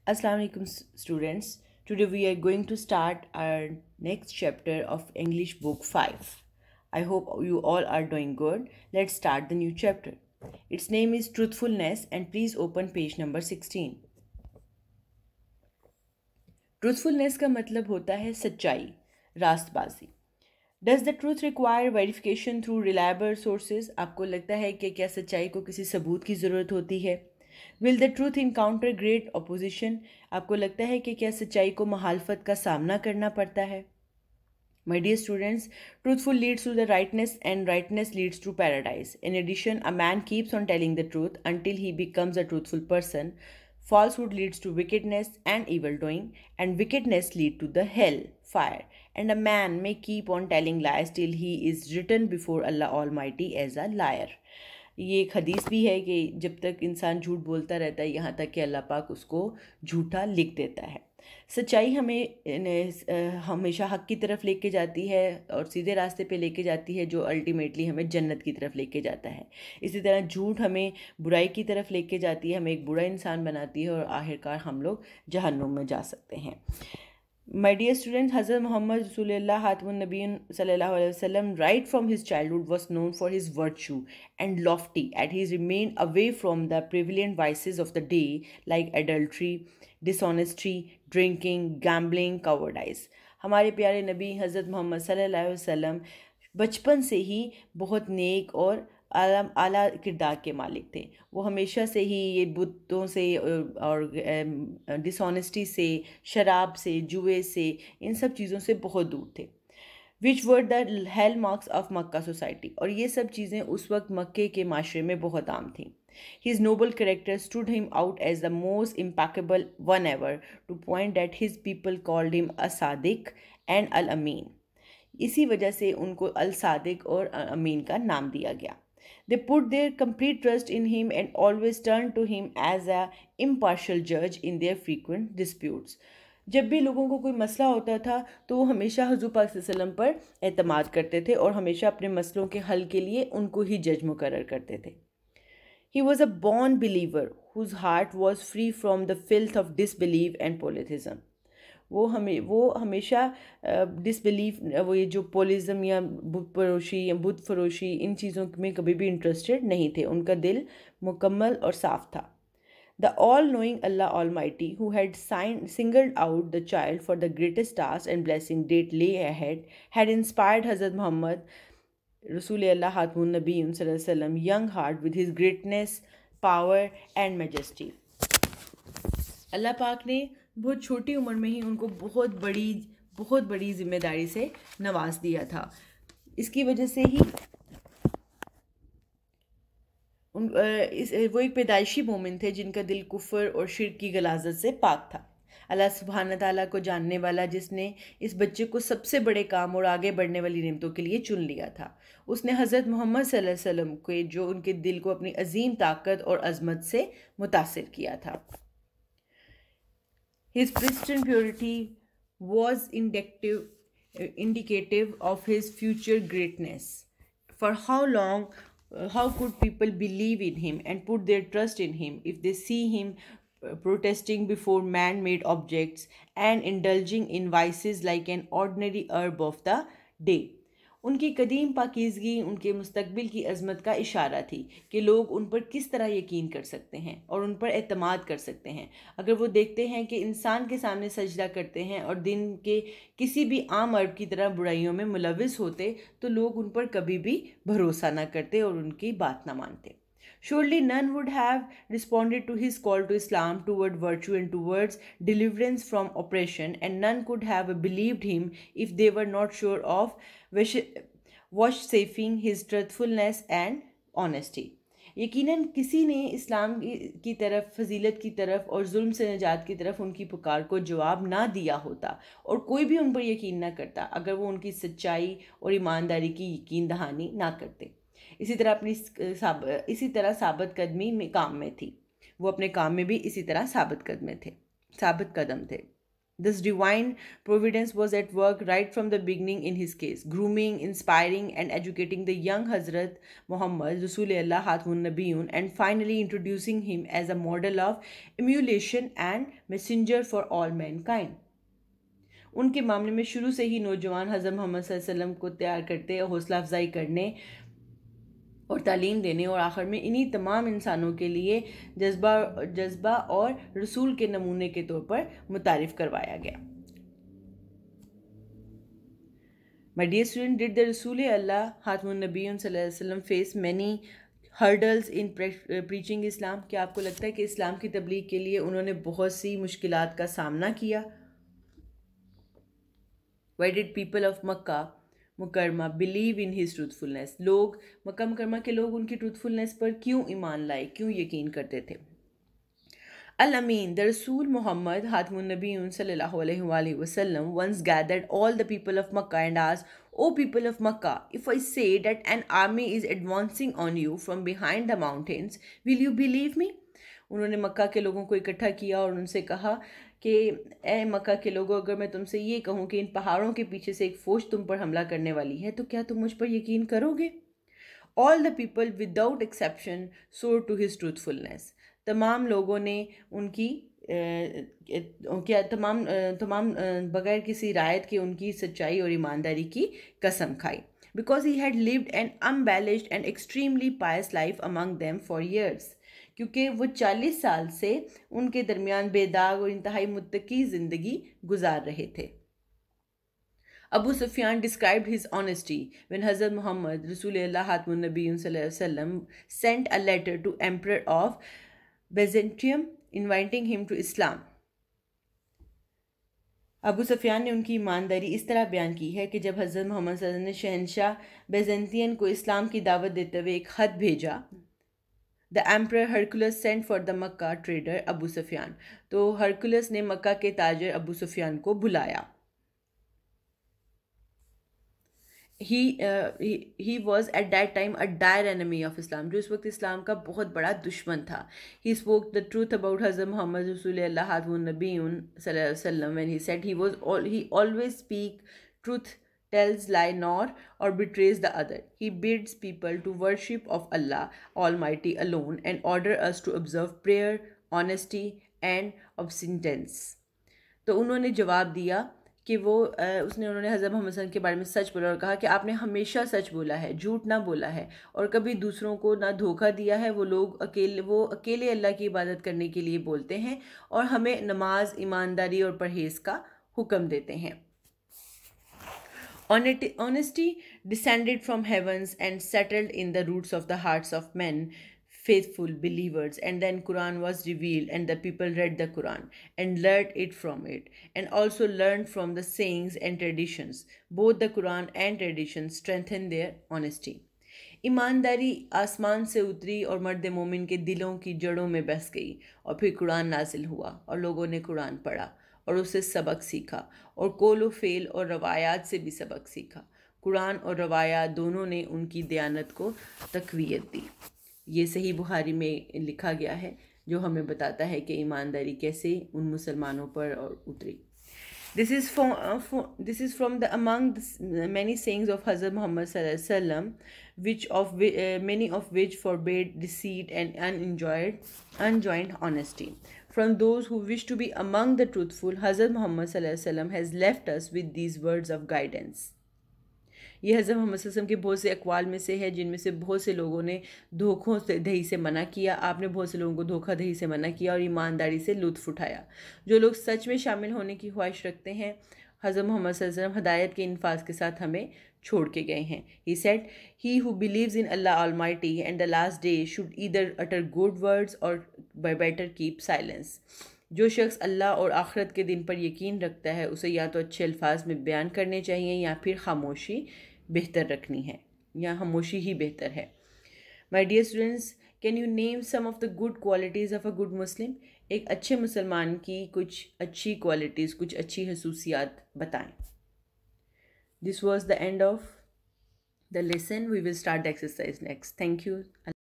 Assalamu alaikum students. Today we are going to start our next chapter of English book 5. I hope you all are doing good. Let's start the new chapter. Its name is Truthfulness and please open page number 16. Truthfulness का मतलब होता है सच्चाई, रास्तबाजी. Does the truth require verification through reliable sources? आपको लगता है कि क्या सच्चाई को किसी सबूत की ज़रूरत होती है? Will the truth encounter great opposition? आपको लगता है कि क्या सच्चाई को मुखालफत का सामना करना पड़ता है? My dear students, truthful leads to the rightness and rightness leads to paradise. In addition, a man keeps on telling the truth until he becomes a truthful person. Falsehood leads to wickedness and evil doing, and wickedness lead to the hell, fire. And a man may keep on telling lies till he is written before Allah Almighty as a liar. ये एक हदीस भी है कि जब तक इंसान झूठ बोलता रहता है यहाँ तक कि अल्लाह पाक उसको झूठा लिख देता है. सच्चाई हमें हमेशा हक़ की तरफ लेके जाती है और सीधे रास्ते पे लेके जाती है जो अल्टीमेटली हमें जन्नत की तरफ लेके जाता है. इसी तरह झूठ हमें बुराई की तरफ लेके जाती है, हमें एक बुरा इंसान बनाती है और आखिरकार हम लोग जहन्नुम में जा सकते हैं. My dear students, Hazrat Muhammad Rasulullah Hatmun Nabiyyin Sallallahu Alaihi Wasallam right from his childhood was known for his virtue and lofty, and he remained away from the prevalent vices of the day like adultery, dishonesty, drinking, gambling, cowardice. हमारे प्यारे नबी हज़रत मोहम्मद सल्लल्लाहु अलैहि वसल्लम बचपन से ही बहुत नेक और आला किरदार के मालिक थे. वो हमेशा से ही ये बुतों से और डिसऑनेस्टी से, शराब से, जुए से, इन सब चीज़ों से बहुत दूर थे. Which were the hallmarks of Mecca society, और ये सब चीज़ें उस वक्त मक्के के माशरे में बहुत आम थीं. His noble character stood him out as the most impeccable one ever, to point that his people called him a-Sadiq and al-Amin. इसी वजह से उनको अल-सादिक और अमीन का नाम दिया गया. They put their complete trust in him and always turned to him as an impartial judge in their frequent disputes. जब भी लोगों को कोई मसला होता था तो वो हमेशा हुज़ूर पाक सल्लल्लाहु अलैहि वसल्लम पर एतमाद करते थे और हमेशा अपने मसलों के हल के लिए उनको ही जज मुकर्रर करते थे. He was a born believer whose heart was free from the filth of disbelief and polytheism. वो हमेशा डिसबिलीफ, वो ये जो पोलिज़म या बुत फरोशी इन चीज़ों में कभी भी इंटरेस्टेड नहीं थे. उनका दिल मुकम्मल और साफ था. The all knowing Allah almighty who had singled out the child for the greatest task and blessing that lay ahead had inspired Hazrat Muhammad रसूल अल्लाह हातमुन नबी सल्लल्लाहु अलैहि वसल्लम young heart with his greatness, power and majesty. अल्लाह पाक ने बहुत छोटी उम्र में ही उनको बहुत बड़ी जिम्मेदारी से नवाज दिया था. इसकी वजह से ही वो एक पैदाइशी मोमिन थे जिनका दिल कुफर और शिर्क की गलाजत से पाक था. अल्लाह सुब्हान ताला को जानने वाला, जिसने इस बच्चे को सबसे बड़े काम और आगे बढ़ने वाली नेमतों के लिए चुन लिया था, उसने हज़रत मोहम्मद सल्लल्लाहु अलैहि वसल्लम के जो उनके दिल को अपनी अजीम ताकत और अजमत से मुतासिर किया था. His pristine purity was indicative of his future greatness. For how could people believe in him and put their trust in him if they see him protesting before man-made objects and indulging in vices like an ordinary herb of the day? उनकी कदीम पाकीज़गी उनके मुस्तकबिल की अज़मत का इशारा थी कि लोग उन पर किस तरह यकीन कर सकते हैं और उन पर एतमाद कर सकते हैं अगर वो देखते हैं कि इंसान के सामने सजदा करते हैं और दिन के किसी भी आम अर्ब की तरह बुराइयों में मुलविस होते तो लोग उन पर कभी भी भरोसा ना करते और उनकी बात ना मानते. Surely none would have responded to his call to Islam, toward virtue and towards deliverance from oppression, and none could have believed him if they were not sure of vouchsafing his truthfulness and honesty. यकीनन किसी ने इस्लाम की तरफ, फजीलत की तरफ और जुल्म से निजात की तरफ उनकी पुकार को जवाब ना दिया होता और कोई भी उन पर यकीन ना करता अगर वो उनकी सच्चाई और ईमानदारी की यकीन दहानी ना करते. इसी तरह साबित कदमी में काम में थी. वो अपने काम में भी इसी तरह साबित कदम थे. This divine providence was at work right from the beginning in his case, grooming, inspiring, and educating the young Hazrat Muhammad Rasulullah Hatmun Nabiyun, and finally introducing him as a model of emulation and messenger for all mankind. उनके मामले में शुरू से ही नौजवान हज़रत मोहम्मद सल्लल्लाहु अलैहि वसल्लम को तैयार करते और हौसला अफजाई करने और तालीम देने और आखिर में इन्हीं तमाम इंसानों के लिए जज्बा और रसूल के नमूने के तौर पर मुतारिफ करवाया गया. My dear student, did the Rasul Allah Hatmun Nabiyun sallallahu alaihi wasallam face many hurdles in preaching Islam? क्या आपको लगता है कि इस्लाम की तबलीग के लिए उन्होंने बहुत सी मुश्किलात का सामना किया? Why did people of Makkah मुकरमा believe in his truthfulness? लोग मक्का मुकरमा के लोग उनकी truthfulness पर क्यों ईमान लाए, क्यों यकीन करते थे? Al-Amin, the Rasul Muhammad Hatmun Nabiyun sallallahu alaihi wasallam once gathered all the people of Makkah and asked, O people of Makkah, if I say that an army is advancing on you from behind the mountains, will you believe me? उन्होंने मक्का के लोगों को इकट्ठा किया और उनसे कहा कि ए मक्का के लोगों, अगर मैं तुमसे ये कहूँ कि इन पहाड़ों के पीछे से एक फ़ौज तुम पर हमला करने वाली है, तो क्या तुम मुझ पर यकीन करोगे? All the people without exception swore to his truthfulness. तमाम लोगों ने उनकी क्या तमाम बगैर किसी रायत के उनकी सच्चाई और ईमानदारी की कसम खाई. Because he had lived an unbalanced and extremely pious life among them for years. क्योंकि वो 40 साल से उनके दरमियान बेदाग और इंतहाई मुत्तकी ज़िंदगी गुजार रहे थे. Abu Sufyan described his honesty when Hazrat Muhammad Rasulullah Hatmun Nabiyun sallallahu alaihi wasallam sent a letter to Emperor of Byzantium inviting him to Islam. Abu Sufyan ने उनकी ईमानदारी इस तरह बयान की है कि जब हज़रत मोहम्मद सल्लल्लाहु अलैहि वसल्लम ने शहनशाह बेज़ंतियन को इस्लाम की दावत देते हुए एक ख़त भेजा, the emperor Hercules sent for the Mecca trader Abu Sufyan, तो हरकुलस ने मक्का के ताजर अबू सफ़ियान को बुलाया. He was at that time a dire enemy of Islam, जो इस वक्त इस्लाम का बहुत बड़ा दुश्मन था. He spoke the truth about Hazrat Muhammad Rasulullah Hatmun Nabiyun sallallahu alaihi wasallam when he said he always speak truth, tells lie nor or betrays the other. He bids people to worship of Allah Almighty alone and order us to observe prayer, honesty and abstinence. तो उन्होंने जवाब दिया कि उन्होंने हज़रत मोहम्मद सल्लल्लाहु के बारे में सच बोला और कहा कि आपने हमेशा सच बोला है, झूठ ना बोला है और कभी दूसरों को ना धोखा दिया है. वो अकेले अल्लाह की इबादत करने के लिए बोलते हैं और हमें नमाज, ईमानदारी और परहेज़ का हुक्म देते हैं. Honesty descended from heavens and settled in the roots of the hearts of men, faithful believers, and then Quran was revealed and the people read the Quran and learned it from it and also learned from the sayings and traditions. Both the Quran and traditions strengthened their honesty. ईमानदारी आसमान से उतरी और मर्द मोमिन के दिलों की जड़ों में बस गई और फिर कुरान नाजिल हुआ और लोगों ने कुरान पढ़ा और उससे सबक सीखा और कौल फेल और रवायात से भी सबक सीखा. कुरान और रवायात दोनों ने उनकी दयानत को तक़वियत दी. ये सही बुखारी में लिखा गया है जो हमें बताता है कि ईमानदारी कैसे उन मुसलमानों पर और उतरी. This is from the among the many sayings of Hazrat Muhammad sallallahu alaihi wasallam, many of which forbade deceit and unjoined honesty. From those who wish to be among the truthful, Hazrat Muhammad sallallahu alaihi wasallam has left us with these words of guidance. ये हज़रत मोहम्मद सल्लल्लाहु अलैहि वसल्लम के बहुत से अक़वाल में से है जिनमें से बहुत से लोगों ने धोखों से दही से मना किया. आपने बहुत से लोगों को धोखा दही से मना किया और ईमानदारी से लुत्फ़ उठाया. जो लोग सच में शामिल होने की ख्वाहिश रखते हैं, हज़रत मोहम्मद सल्लल्लाहु अलैहि वसल्लम हदायत के इन्फाज़ के साथ हमें छोड़ के गए हैं. He said, he who believes in Allah Almighty and the last day should either utter good words or by better keep silence. जो शख्स अल्लाह और आखिरत के दिन पर यकीन रखता है उसे या तो अच्छे अल्फाज में बयान करने चाहिए या फिर खामोशी बेहतर रखनी है, या खामोशी ही बेहतर है. My dear students, can you name some of the good qualities of a good Muslim? एक अच्छे मुसलमान की कुछ अच्छी क्वालिटीज़, कुछ अच्छी खसूसियात बताएं. This was the end of the lesson. We will start the exercise next. Thank you.